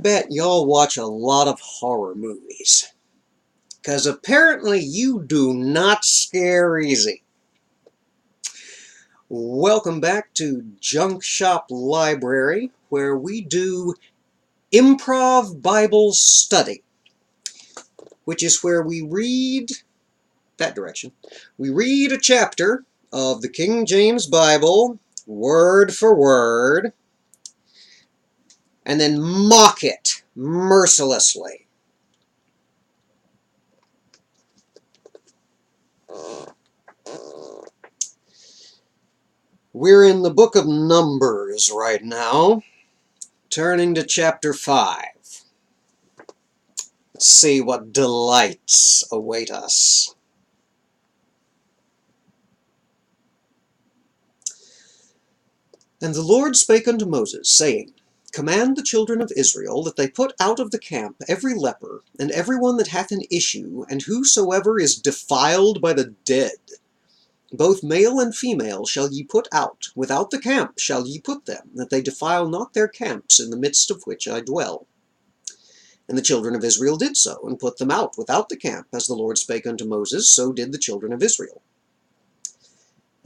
bet y'all watch a lot of horror movies, because apparently you do not scare easy. Welcome back to Junk Shop Library, where we do Improv Bible Study, which is where we read, that direction, we read a chapter of the King James Bible, word for word, and then mock it mercilessly. We're in the book of Numbers right now, turning to chapter 5. Let's see what delights await us. And the Lord spake unto Moses, saying, Command the children of Israel that they put out of the camp every leper, and every one that hath an issue, and whosoever is defiled by the dead. Both male and female shall ye put out, without the camp shall ye put them, that they defile not their camps in the midst of which I dwell. And the children of Israel did so, and put them out without the camp, as the Lord spake unto Moses, so did the children of Israel.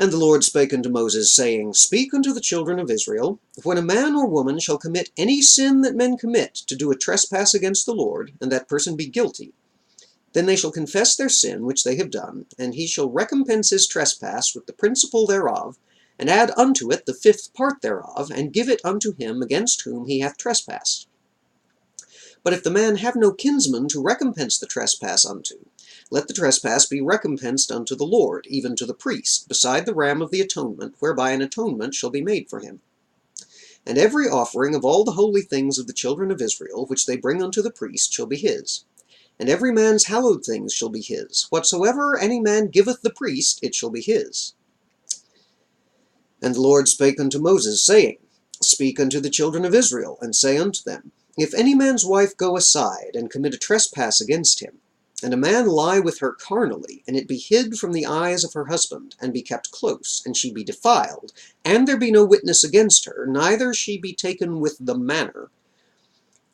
And the Lord spake unto Moses, saying, Speak unto the children of Israel, when a man or woman shall commit any sin that men commit, to do a trespass against the Lord, and that person be guilty, then they shall confess their sin which they have done, and he shall recompense his trespass with the principal thereof, and add unto it the fifth part thereof, and give it unto him against whom he hath trespassed. But if the man have no kinsman to recompense the trespass unto, let the trespass be recompensed unto the Lord, even to the priest, beside the ram of the atonement, whereby an atonement shall be made for him. And every offering of all the holy things of the children of Israel, which they bring unto the priest, shall be his. And every man's hallowed things shall be his. Whatsoever any man giveth the priest, it shall be his. And the Lord spake unto Moses, saying, Speak unto the children of Israel, and say unto them, If any man's wife go aside, and commit a trespass against him, and a man lie with her carnally, and it be hid from the eyes of her husband, and be kept close, and she be defiled, and there be no witness against her, neither she be taken with the manner,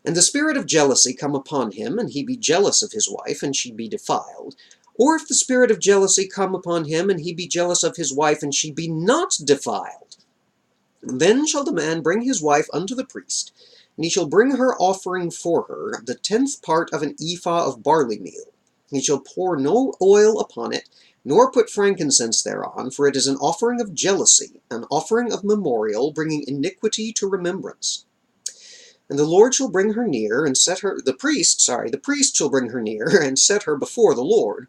and the spirit of jealousy come upon him, and he be jealous of his wife, and she be defiled, or if the spirit of jealousy come upon him, and he be jealous of his wife, and she be not defiled, then shall the man bring his wife unto the priest, and he shall bring her offering for her, the 10th part of an ephah of barley meal. He shall pour no oil upon it, nor put frankincense thereon, for it is an offering of jealousy, an offering of memorial, bringing iniquity to remembrance. And the Lord shall bring her near, and the priest shall bring her near, and set her before the Lord.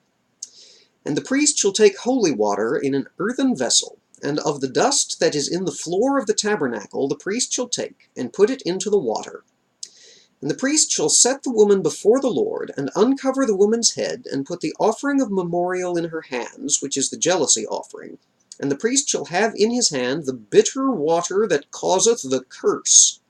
And the priest shall take holy water in an earthen vessel, and of the dust that is in the floor of the tabernacle the priest shall take, and put it into the water. And the priest shall set the woman before the Lord, and uncover the woman's head, and put the offering of memorial in her hands, which is the jealousy offering. And the priest shall have in his hand the bitter water that causeth the curse.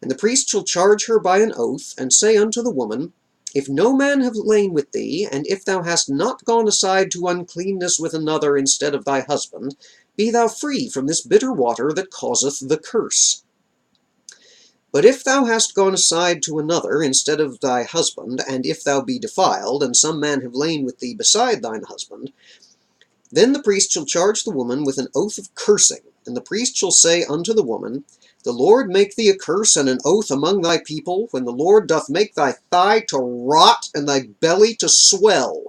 And the priest shall charge her by an oath, and say unto the woman, If no man have lain with thee, and if thou hast not gone aside to uncleanness with another instead of thy husband, be thou free from this bitter water that causeth the curse. But if thou hast gone aside to another instead of thy husband, and if thou be defiled, and some man have lain with thee beside thine husband, then the priest shall charge the woman with an oath of cursing, and the priest shall say unto the woman, The Lord make thee a curse and an oath among thy people, when the Lord doth make thy thigh to rot and thy belly to swell.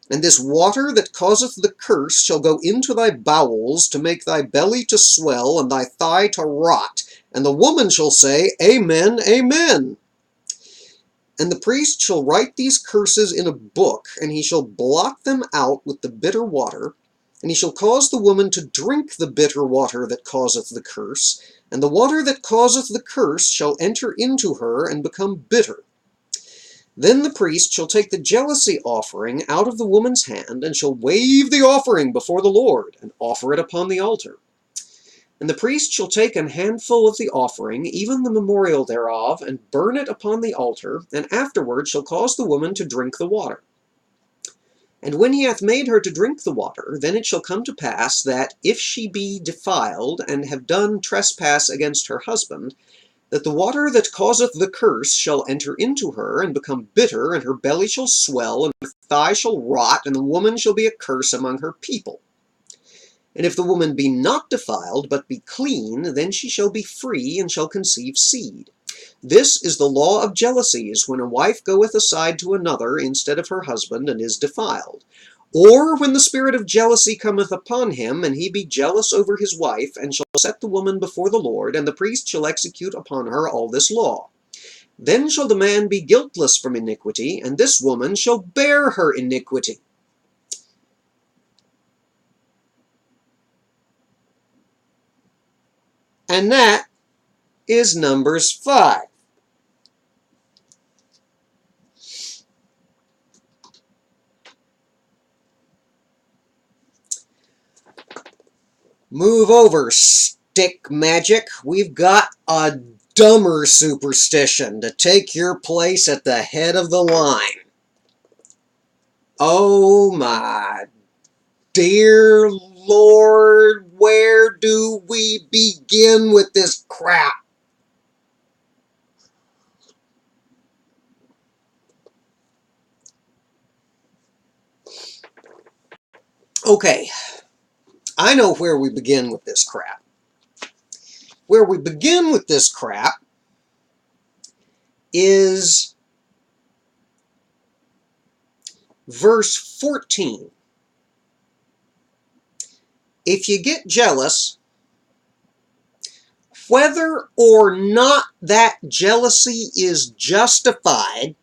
And this water that causeth the curse shall go into thy bowels, to make thy belly to swell and thy thigh to rot. And the woman shall say, Amen, Amen. And the priest shall write these curses in a book, and he shall blot them out with the bitter water, and he shall cause the woman to drink the bitter water that causeth the curse, and the water that causeth the curse shall enter into her and become bitter. Then the priest shall take the jealousy offering out of the woman's hand, and shall wave the offering before the Lord, and offer it upon the altar. And the priest shall take an handful of the offering, even the memorial thereof, and burn it upon the altar, and afterward shall cause the woman to drink the water. And when he hath made her to drink the water, then it shall come to pass that, if she be defiled, and have done trespass against her husband, that the water that causeth the curse shall enter into her, and become bitter, and her belly shall swell, and her thigh shall rot, and the woman shall be a curse among her people. And if the woman be not defiled, but be clean, then she shall be free, and shall conceive seed. This is the law of jealousies, when a wife goeth aside to another instead of her husband, and is defiled. Or when the spirit of jealousy cometh upon him, and he be jealous over his wife, and shall set the woman before the Lord, and the priest shall execute upon her all this law. Then shall the man be guiltless from iniquity, and this woman shall bear her iniquity. And that is Numbers 5. Move over, stick magic. We've got a dumber superstition to take your place at the head of the line. Oh my dear Lord, where do we begin with this crap? Okay, I know where we begin with this crap. Where we begin with this crap is verse 14. If you get jealous, whether or not that jealousy is justified,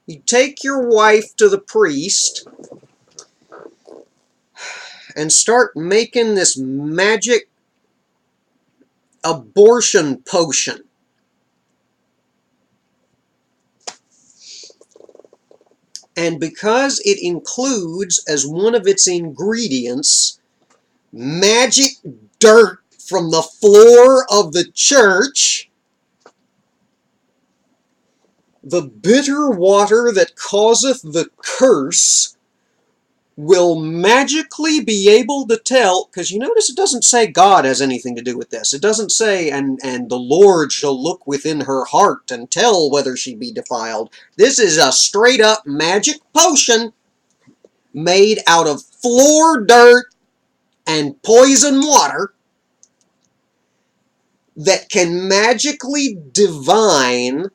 you take your wife to the priest and start making this magic abortion potion. And because it includes as one of its ingredients magic dirt from the floor of the church, the bitter water that causeth the curse will magically be able to tell, because you notice it doesn't say God has anything to do with this. It doesn't say, and the Lord shall look within her heart and tell whether she be defiled. This is a straight up magic potion made out of floor dirt and poison water that can magically divine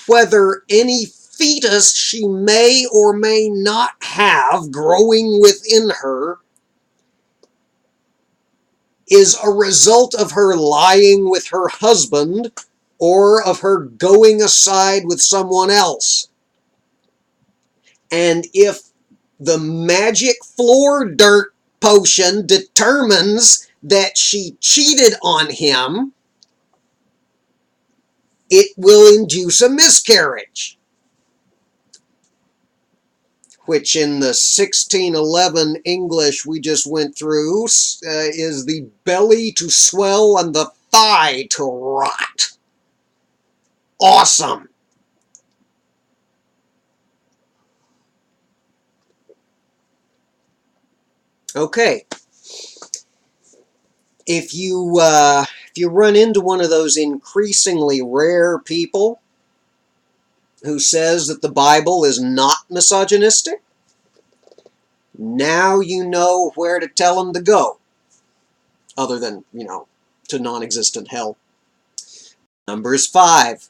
whether any fetus she may or may not have growing within her is a result of her lying with her husband or of her going aside with someone else. And if the magic floor dirt potion determines that she cheated on him, it will induce a miscarriage, which in the 1611 English we just went through is the belly to swell and the thigh to rot. Awesome. Okay. If you run into one of those increasingly rare people who says that the Bible is not misogynistic, now you know where to tell them to go, other than, to non-existent hell. Numbers 5,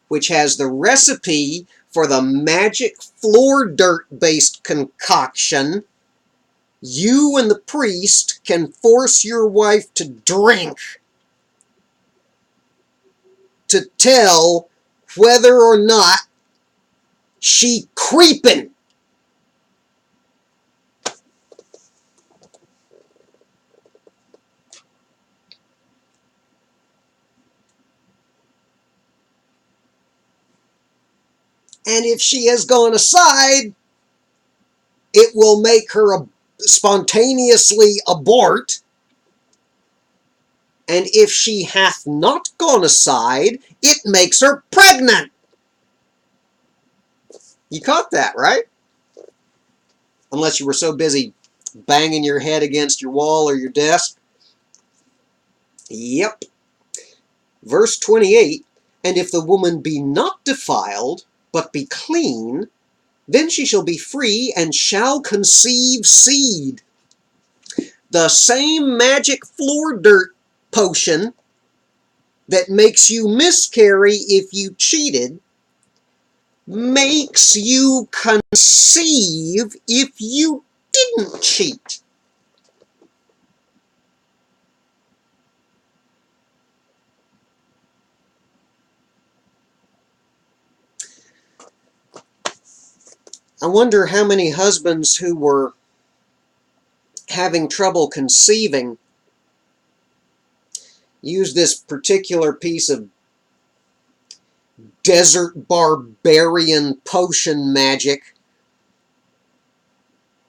which has the recipe for the magic floor dirt-based concoction you and the priest can force your wife to drink to tell whether or not she creeping. And if she has gone aside, it will make her spontaneously abort. And if she hath not gone aside, it makes her pregnant. You caught that, right? Unless you were so busy banging your head against your wall or your desk. Yep. Verse 28, and if the woman be not defiled, but be clean, then she shall be free and shall conceive seed. The same magic floor dirt potion that makes you miscarry if you cheated makes you conceive if you didn't cheat. I wonder how many husbands who were having trouble conceiving used this particular piece of desert barbarian potion magic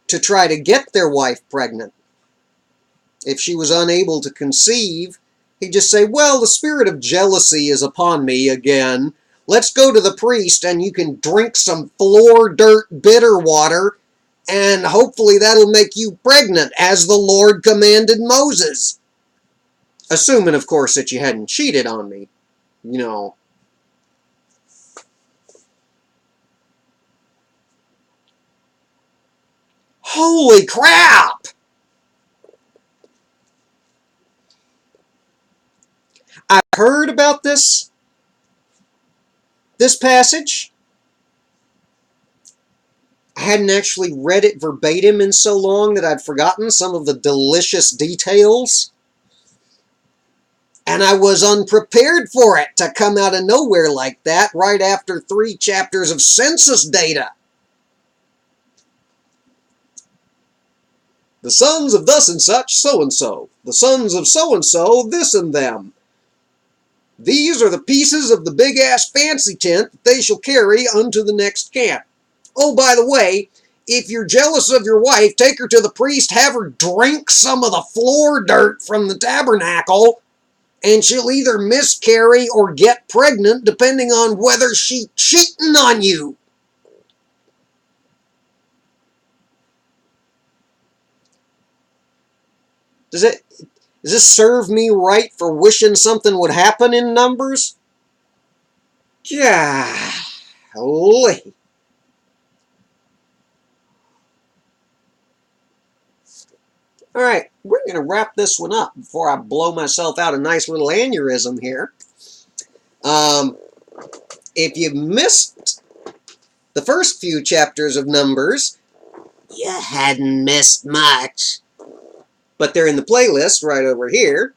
to try to get their wife pregnant. If she was unable to conceive, he'd just say, well, the spirit of jealousy is upon me again. Let's go to the priest and you can drink some floor dirt bitter water and hopefully that'll make you pregnant as the Lord commanded Moses. Assuming, of course, that you hadn't cheated on me. You know. Holy crap! I heard about this passage. I hadn't actually read it verbatim in so long that I'd forgotten some of the delicious details. And I was unprepared for it to come out of nowhere like that right after 3 chapters of census data. The sons of thus and such, so and so. The sons of so and so, this and them. These are the pieces of the big-ass fancy tent that they shall carry unto the next camp. Oh, by the way, if you're jealous of your wife, take her to the priest, have her drink some of the floor dirt from the tabernacle, and she'll either miscarry or get pregnant, depending on whether she's cheating on you. Does this serve me right for wishing something would happen in Numbers? Golly. Alright, we're going to wrap this one up before I blow myself out a nice little aneurysm here. If you missed the first few chapters of Numbers, you hadn't missed much. But they're in the playlist right over here.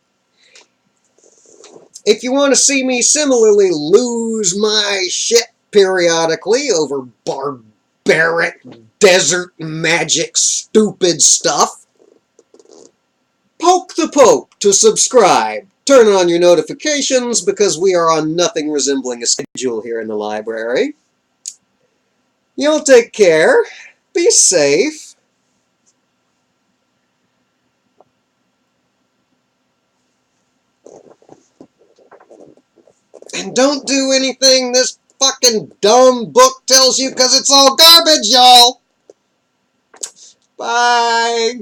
If you want to see me similarly lose my shit periodically over barbaric, desert magic, stupid stuff, poke the Pope to subscribe. Turn on your notifications because we are on nothing resembling a schedule here in the library. You'll take care. Be safe. And don't do anything this fucking dumb book tells you because it's all garbage, y'all. Bye.